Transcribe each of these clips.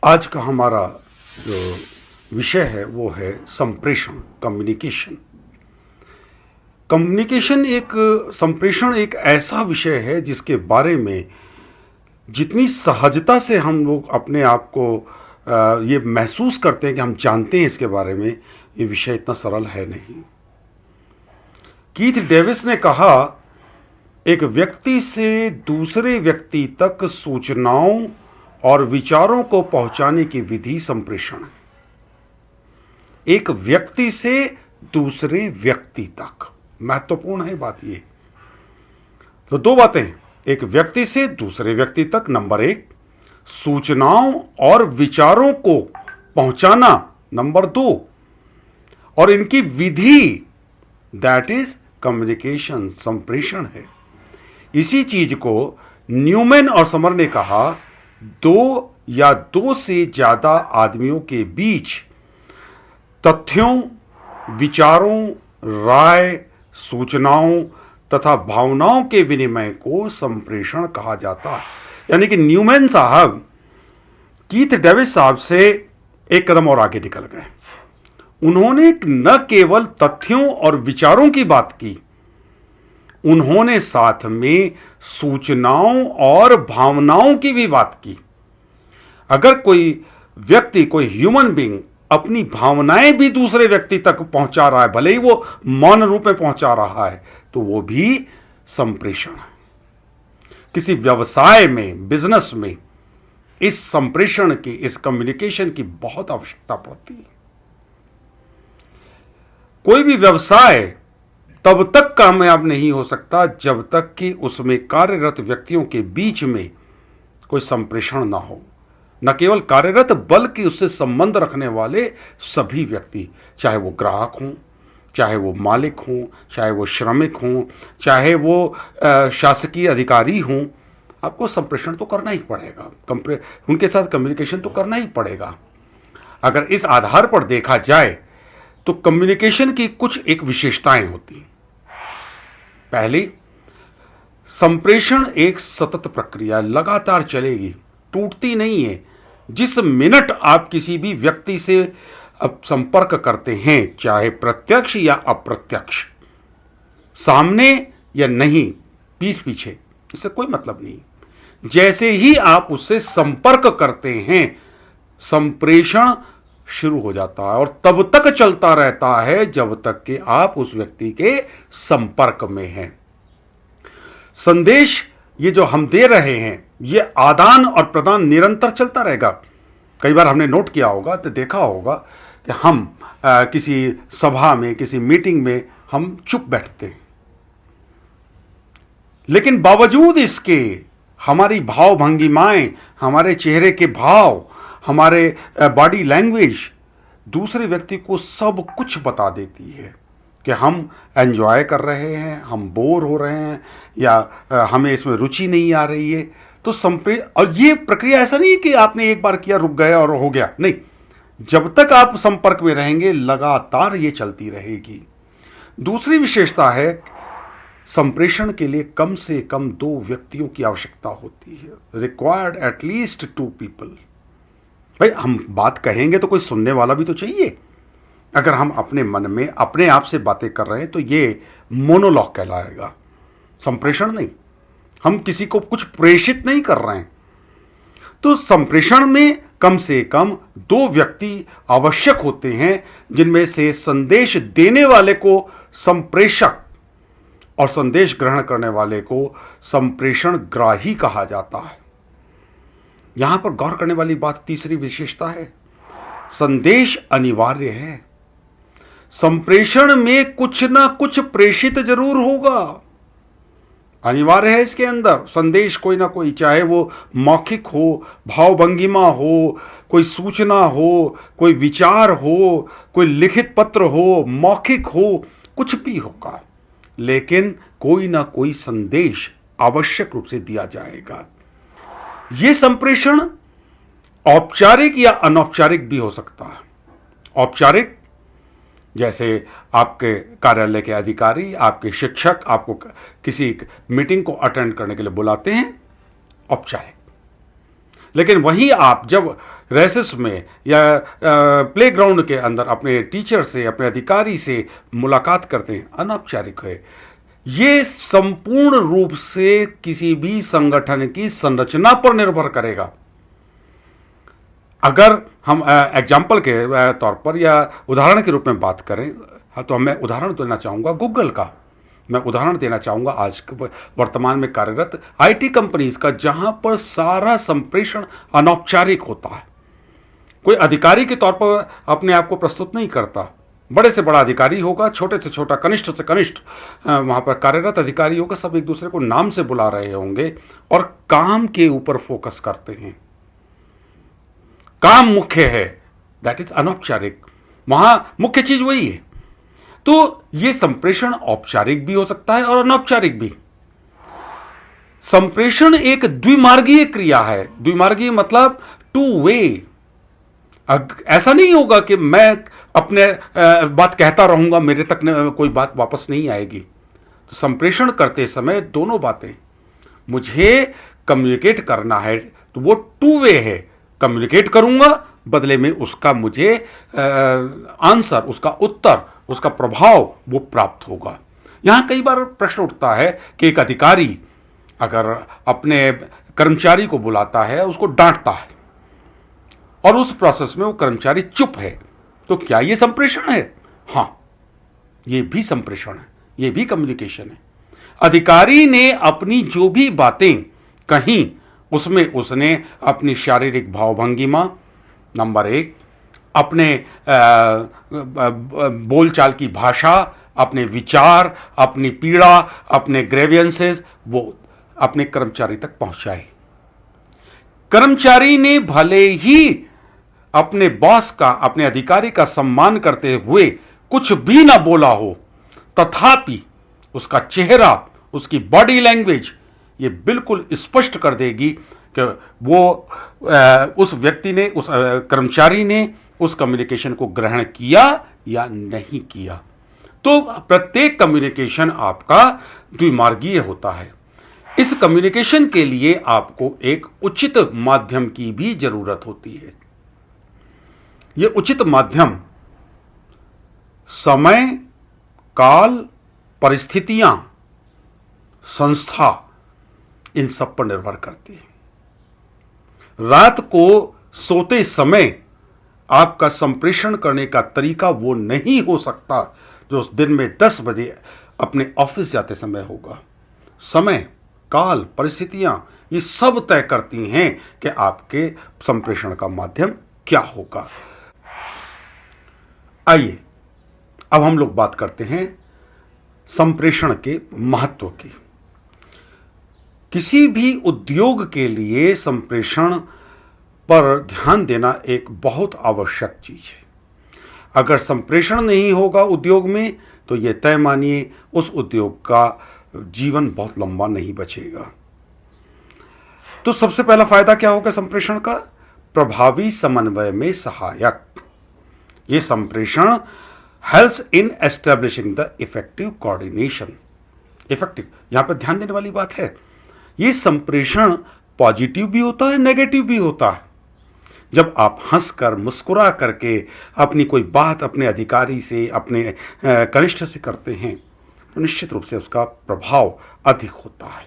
आज का हमारा जो विषय है वो है संप्रेषण, कम्युनिकेशन। संप्रेषण एक ऐसा विषय है जिसके बारे में जितनी सहजता से हम लोग अपने आप को ये महसूस करते हैं कि हम जानते हैं इसके बारे में, ये विषय इतना सरल है नहीं। कीथ डेविस ने कहा, एक व्यक्ति से दूसरे व्यक्ति तक सूचनाओं और विचारों को पहुंचाने की विधि संप्रेषण है। एक व्यक्ति से दूसरे व्यक्ति तक, महत्वपूर्ण है बात ये। तो दो बातें, एक व्यक्ति से दूसरे व्यक्ति तक, नंबर एक, सूचनाओं और विचारों को पहुंचाना, नंबर दो, और इनकी विधि, दैट इज कम्युनिकेशन, संप्रेषण है। इसी चीज को न्यूमैन और समर ने कहा, दो या दो से ज्यादा आदमियों के बीच तथ्यों, विचारों, राय, सूचनाओं तथा भावनाओं के विनिमय को संप्रेषण कहा जाता है। यानी कि न्यूमैन साहब कीथ डेविस साहब से एक कदम और आगे निकल गए। उन्होंने न केवल तथ्यों और विचारों की बात की, उन्होंने साथ में सूचनाओं और भावनाओं की भी बात की। अगर कोई व्यक्ति, कोई ह्यूमन बीइंग अपनी भावनाएं भी दूसरे व्यक्ति तक पहुंचा रहा है, भले ही वो मौन रूप में पहुंचा रहा है, तो वो भी संप्रेषण है। किसी व्यवसाय में, बिजनेस में इस संप्रेषण की, इस कम्युनिकेशन की बहुत आवश्यकता पड़ती है। कोई भी व्यवसाय तब तक कामयाब नहीं हो सकता जब तक कि उसमें कार्यरत व्यक्तियों के बीच में कोई संप्रेषण ना हो। न केवल कार्यरत बल्कि उससे संबंध रखने वाले सभी व्यक्ति, चाहे वो ग्राहक हों, चाहे वो मालिक हों, चाहे वो श्रमिक हों, चाहे वो शासकीय अधिकारी हों, आपको संप्रेषण तो करना ही पड़ेगा, उनके साथ कम्युनिकेशन तो करना ही पड़ेगा। अगर इस आधार पर देखा जाए तो कम्युनिकेशन की कुछ एक विशेषताएं होती। पहली, संप्रेषण एक सतत प्रक्रिया, लगातार चलेगी, टूटती नहीं है। जिस मिनट आप किसी भी व्यक्ति से अब संपर्क करते हैं, चाहे प्रत्यक्ष या अप्रत्यक्ष, सामने या नहीं, पीठ पीछे, इससे कोई मतलब नहीं। जैसे ही आप उससे संपर्क करते हैं, संप्रेषण शुरू हो जाता है और तब तक चलता रहता है जब तक कि आप उस व्यक्ति के संपर्क में हैं। संदेश ये जो हम दे रहे हैं, ये आदान और प्रदान निरंतर चलता रहेगा। कई बार हमने नोट किया होगा, तो देखा होगा कि हम किसी सभा में, किसी मीटिंग में हम चुप बैठते हैं, लेकिन बावजूद इसके हमारी भाव भंगिमाएं, हमारे चेहरे के भाव, हमारे बॉडी लैंग्वेज दूसरे व्यक्ति को सब कुछ बता देती है कि हम एंजॉय कर रहे हैं, हम बोर हो रहे हैं, या हमें इसमें रुचि नहीं आ रही है। तो और ये प्रक्रिया ऐसा नहीं है कि आपने एक बार किया, रुक गया और हो गया, नहीं। जब तक आप संपर्क में रहेंगे, लगातार ये चलती रहेगी। दूसरी विशेषता है, संप्रेषण के लिए कम से कम दो व्यक्तियों की आवश्यकता होती है। Required at least 2 people. भाई, हम बात कहेंगे तो कोई सुनने वाला भी तो चाहिए। अगर हम अपने मन में अपने आप से बातें कर रहे हैं तो ये मोनोलॉग कहलाएगा, संप्रेषण नहीं। हम किसी को कुछ प्रेषित नहीं कर रहे हैं। तो संप्रेषण में कम से कम 2 व्यक्ति आवश्यक होते हैं, जिनमें से संदेश देने वाले को संप्रेषक और संदेश ग्रहण करने वाले को संप्रेषण ग्राही कहा जाता है। यहां पर गौर करने वाली बात, तीसरी विशेषता है, संदेश अनिवार्य है। संप्रेषण में कुछ ना कुछ प्रेषित जरूर होगा, अनिवार्य है। इसके अंदर संदेश कोई ना कोई, चाहे वो मौखिक हो, भावभंगिमा हो, कोई सूचना हो, कोई विचार हो, कोई लिखित पत्र हो, मौखिक हो, कुछ भी होगा, लेकिन कोई ना कोई संदेश आवश्यक रूप से दिया जाएगा। यह संप्रेषण औपचारिक या अनौपचारिक भी हो सकता है। औपचारिक, जैसे आपके कार्यालय के अधिकारी, आपके शिक्षक आपको किसी मीटिंग को अटेंड करने के लिए बुलाते हैं, औपचारिक। लेकिन वहीं आप जब रेसेस में या प्लेग्राउंड के अंदर अपने टीचर से, अपने अधिकारी से मुलाकात करते हैं, अनौपचारिक है। ये संपूर्ण रूप से किसी भी संगठन की संरचना पर निर्भर करेगा। अगर हम एग्जाम्पल के तौर पर या उदाहरण के रूप में बात करें, तो मैं उदाहरण देना चाहूँगा गूगल का। मैं उदाहरण देना चाहूँगा आज वर्तमान में कार्यरत आईटी कंपनीज का, जहाँ पर सारा संप्रेषण अनौपचारिक होता है। कोई अधिकारी के तौर पर अपने आप को प्रस्तुत नहीं करता। बड़े से बड़ा अधिकारी होगा, छोटे से छोटा, कनिष्ठ से कनिष्ठ वहाँ पर कार्यरत अधिकारी होगा, सब एक दूसरे को नाम से बुला रहे होंगे और काम के ऊपर फोकस करते हैं। काम मुख्य है, दैट इज अनौपचारिक। वहां मुख्य चीज वही है। तो यह संप्रेषण औपचारिक भी हो सकता है और अनौपचारिक भी। संप्रेषण एक द्विमार्गीय क्रिया है। द्विमार्गीय मतलब टू वे। ऐसा नहीं होगा कि मैं अपने बात कहता रहूंगा, मेरे तक कोई बात वापस नहीं आएगी। तो संप्रेषण करते समय दोनों बातें, मुझे कम्युनिकेट करना है तो वो टू वे है। कम्युनिकेट करूंगा, बदले में उसका मुझे आंसर, उसका उत्तर, उसका प्रभाव वो प्राप्त होगा। यहां कई बार प्रश्न उठता है कि एक अधिकारी अगर अपने कर्मचारी को बुलाता है, उसको डांटता है और उस प्रोसेस में वो कर्मचारी चुप है, तो क्या ये संप्रेषण है? हां, ये भी संप्रेषण है, ये भी कम्युनिकेशन है। अधिकारी ने अपनी जो भी बातें कहीं, उसमें उसने अपनी शारीरिक भावभंगिमा नंबर 1, अपने बोलचाल की भाषा, अपने विचार, अपनी पीड़ा, अपने ग्रेवियंसेस वो अपने कर्मचारी तक पहुंचाए। कर्मचारी ने भले ही अपने बॉस का, अपने अधिकारी का सम्मान करते हुए कुछ भी ना बोला हो, तथापि उसका चेहरा, उसकी बॉडी लैंग्वेज ये बिल्कुल स्पष्ट कर देगी कि वो उस व्यक्ति ने, उस कर्मचारी ने उस कम्युनिकेशन को ग्रहण किया या नहीं किया। तो प्रत्येक कम्युनिकेशन आपका द्विमार्गीय होता है। इस कम्युनिकेशन के लिए आपको एक उचित माध्यम की भी जरूरत होती है। यह उचित माध्यम समय, काल, परिस्थितियां, संस्था, इन सब पर निर्भर करती है। रात को सोते समय आपका संप्रेषण करने का तरीका वो नहीं हो सकता जो दिन में 10 बजे अपने ऑफिस जाते समय होगा। समय, काल, परिस्थितियां ये सब तय करती हैं कि आपके संप्रेषण का माध्यम क्या होगा। आइए अब हम लोग बात करते हैं संप्रेषण के महत्व की। किसी भी उद्योग के लिए संप्रेषण पर ध्यान देना एक बहुत आवश्यक चीज है। अगर संप्रेषण नहीं होगा उद्योग में, तो यह तय मानिए उस उद्योग का जीवन बहुत लंबा नहीं बचेगा। तो सबसे पहला फायदा क्या होगा संप्रेषण का? प्रभावी समन्वय में सहायक। यह संप्रेषण helps in establishing the effective coordination. Effective, यहां पर ध्यान देने वाली बात है, यह संप्रेषण पॉजिटिव भी होता है, नेगेटिव भी होता है। जब आप हंसकर, मुस्कुरा करके अपनी कोई बात अपने अधिकारी से, अपने कनिष्ठ से करते हैं, तो निश्चित रूप से उसका प्रभाव अधिक होता है।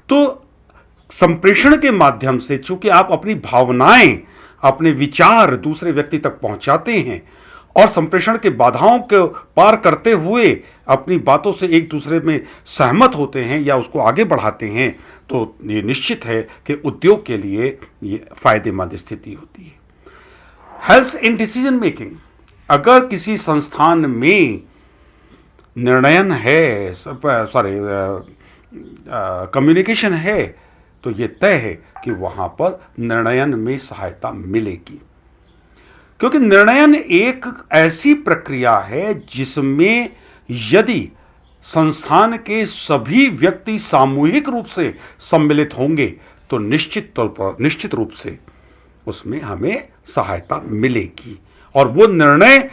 तो संप्रेषण के माध्यम से चूंकि आप अपनी भावनाएं, अपने विचार दूसरे व्यक्ति तक पहुंचाते हैं और संप्रेषण के बाधाओं को पार करते हुए अपनी बातों से एक दूसरे में सहमत होते हैं या उसको आगे बढ़ाते हैं, तो ये निश्चित है कि उद्योग के लिए ये फायदेमंद स्थिति होती है। Helps in decision making. अगर किसी संस्थान में निर्णयन है, कम्युनिकेशन है, तो ये तय है कि वहां पर निर्णयन में सहायता मिलेगी। क्योंकि निर्णयन एक ऐसी प्रक्रिया है जिसमें यदि संस्थान के सभी व्यक्ति सामूहिक रूप से सम्मिलित होंगे, तो निश्चित रूप से उसमें हमें सहायता मिलेगी और वो निर्णय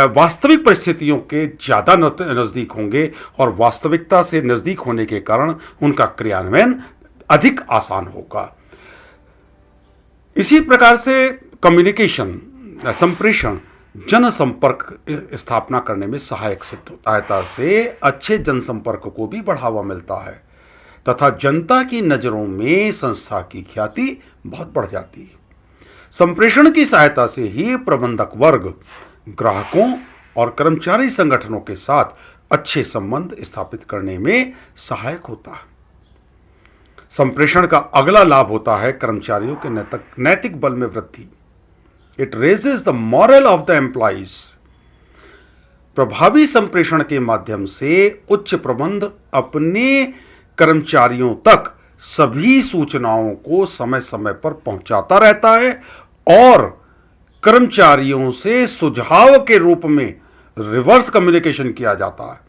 वास्तविक परिस्थितियों के ज्यादा नजदीक होंगे और वास्तविकता से नजदीक होने के कारण उनका क्रियान्वयन अधिक आसान होगा। इसी प्रकार से कम्युनिकेशन संप्रेषण जनसंपर्क स्थापना करने में सहायक सिद्ध होता है। सहायता से अच्छे जनसंपर्क को भी बढ़ावा मिलता है तथा जनता की नजरों में संस्था की ख्याति बहुत बढ़ जाती है। संप्रेषण की सहायता से ही प्रबंधक वर्ग ग्राहकों और कर्मचारी संगठनों के साथ अच्छे संबंध स्थापित करने में सहायक होता है। संप्रेषण का अगला लाभ होता है कर्मचारियों के नैतिक बल में वृद्धि। It raises the moral of the employees. प्रभावी संप्रेषण के माध्यम से उच्च प्रबंध अपने कर्मचारियों तक सभी सूचनाओं को समय समय पर पहुंचाता रहता है और कर्मचारियों से सुझाव के रूप में रिवर्स कम्युनिकेशन किया जाता है।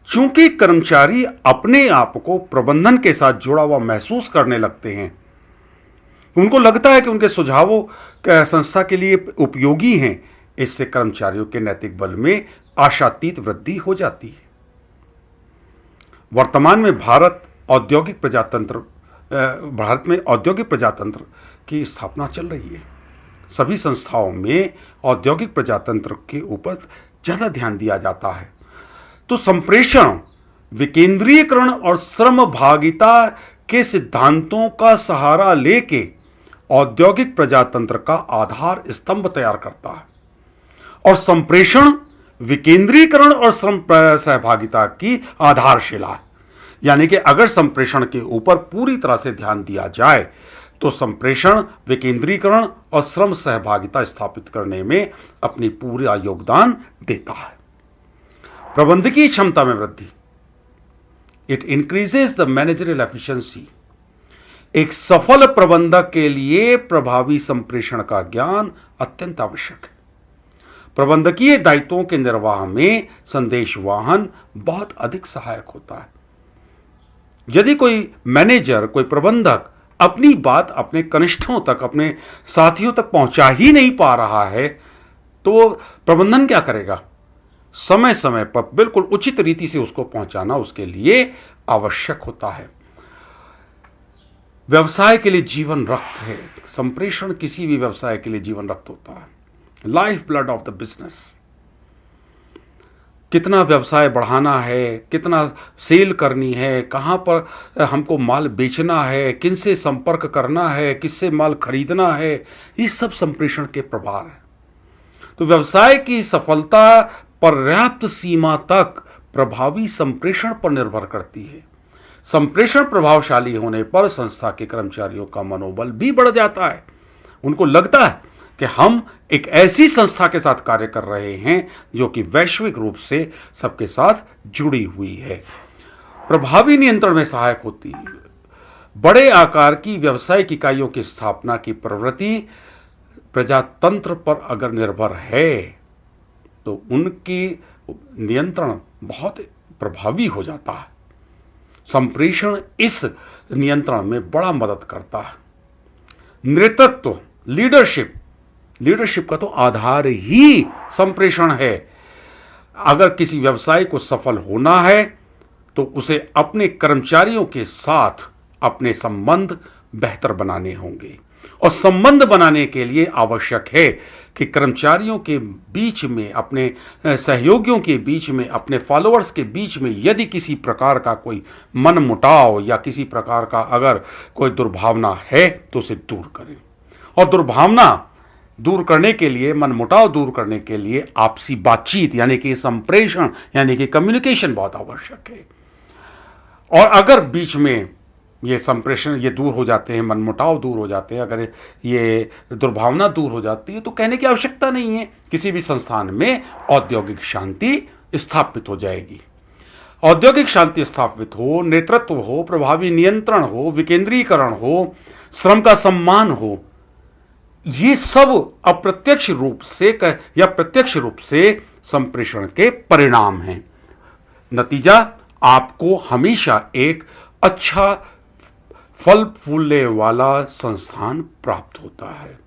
चूंकि कर्मचारी अपने आप को प्रबंधन के साथ जुड़ा हुआ महसूस करने लगते हैं, उनको लगता है कि उनके सुझावों संस्था के लिए उपयोगी हैं, इससे कर्मचारियों के नैतिक बल में आशातीत वृद्धि हो जाती है। वर्तमान में भारत में औद्योगिक प्रजातंत्र की स्थापना चल रही है। सभी संस्थाओं में औद्योगिक प्रजातंत्र के ऊपर ज्यादा ध्यान दिया जाता है। तो संप्रेषण विकेंद्रीकरण और श्रम भागिता के सिद्धांतों का सहारा लेके औद्योगिक प्रजातंत्र का आधार स्तंभ तैयार करता है और संप्रेषण विकेंद्रीकरण और श्रम सहभागिता की आधारशिला है। यानी कि अगर संप्रेषण के ऊपर पूरी तरह से ध्यान दिया जाए तो संप्रेषण विकेंद्रीकरण और श्रम सहभागिता स्थापित करने में अपनी पूरा योगदान देता है। प्रबंधकीय क्षमता में वृद्धि। It increases the managerial efficiency. एक सफल प्रबंधक के लिए प्रभावी संप्रेषण का ज्ञान अत्यंत आवश्यक है। प्रबंधकीय दायित्वों के निर्वाह में संदेशवाहन बहुत अधिक सहायक होता है। यदि कोई मैनेजर, कोई प्रबंधक अपनी बात अपने कनिष्ठों तक, अपने साथियों तक पहुंचा ही नहीं पा रहा है तो प्रबंधन क्या करेगा? समय समय पर बिल्कुल उचित रीति से उसको पहुंचाना उसके लिए आवश्यक होता है। व्यवसाय के लिए जीवन रक्त है। संप्रेषण किसी भी व्यवसाय के लिए जीवन रक्त होता है, life blood of the business. कितना व्यवसाय बढ़ाना है, कितना सेल करनी है, कहां पर हमको माल बेचना है, किन से संपर्क करना है, किससे माल खरीदना है, ये सब संप्रेषण के प्रभाव है। तो व्यवसाय की सफलता पर्याप्त सीमा तक प्रभावी संप्रेषण पर निर्भर करती है। संप्रेषण प्रभावशाली होने पर संस्था के कर्मचारियों का मनोबल भी बढ़ जाता है। उनको लगता है कि हम एक ऐसी संस्था के साथ कार्य कर रहे हैं जो कि वैश्विक रूप से सबके साथ जुड़ी हुई है। प्रभावी नियंत्रण में सहायक होती है। बड़े आकार की व्यावसायिक इकाइयों की स्थापना की प्रवृत्ति प्रजातंत्र पर अगर निर्भर है तो उनकी नियंत्रण बहुत प्रभावी हो जाता है। संप्रेषण इस नियंत्रण में बड़ा मदद करता है। नेतृत्व, लीडरशिप का तो आधार ही संप्रेषण है। अगर किसी व्यवसाय को सफल होना है तो उसे अपने कर्मचारियों के साथ अपने संबंध बेहतर बनाने होंगे और संबंध बनाने के लिए आवश्यक है कि कर्मचारियों के बीच में, अपने सहयोगियों के बीच में, अपने फॉलोअर्स के बीच में यदि किसी प्रकार का कोई मनमुटाव या किसी प्रकार का अगर कोई दुर्भावना है तो उसे दूर करें। और दुर्भावना दूर करने के लिए, मनमुटाव दूर करने के लिए आपसी बातचीत यानी कि संप्रेषण यानी कि कम्युनिकेशन बहुत आवश्यक है। और अगर बीच में ये संप्रेषण ये दूर हो जाते हैं, मनमुटाव दूर हो जाते हैं, अगर ये दुर्भावना दूर हो जाती है तो कहने की आवश्यकता नहीं है, किसी भी संस्थान में औद्योगिक शांति स्थापित हो जाएगी। औद्योगिक शांति स्थापित हो, नेतृत्व हो, प्रभावी नियंत्रण हो, विकेंद्रीकरण हो, श्रम का सम्मान हो, ये सब अप्रत्यक्ष रूप से या प्रत्यक्ष रूप से संप्रेषण के परिणाम हैं। नतीजा आपको हमेशा एक अच्छा फल फूलने वाला संस्थान प्राप्त होता है।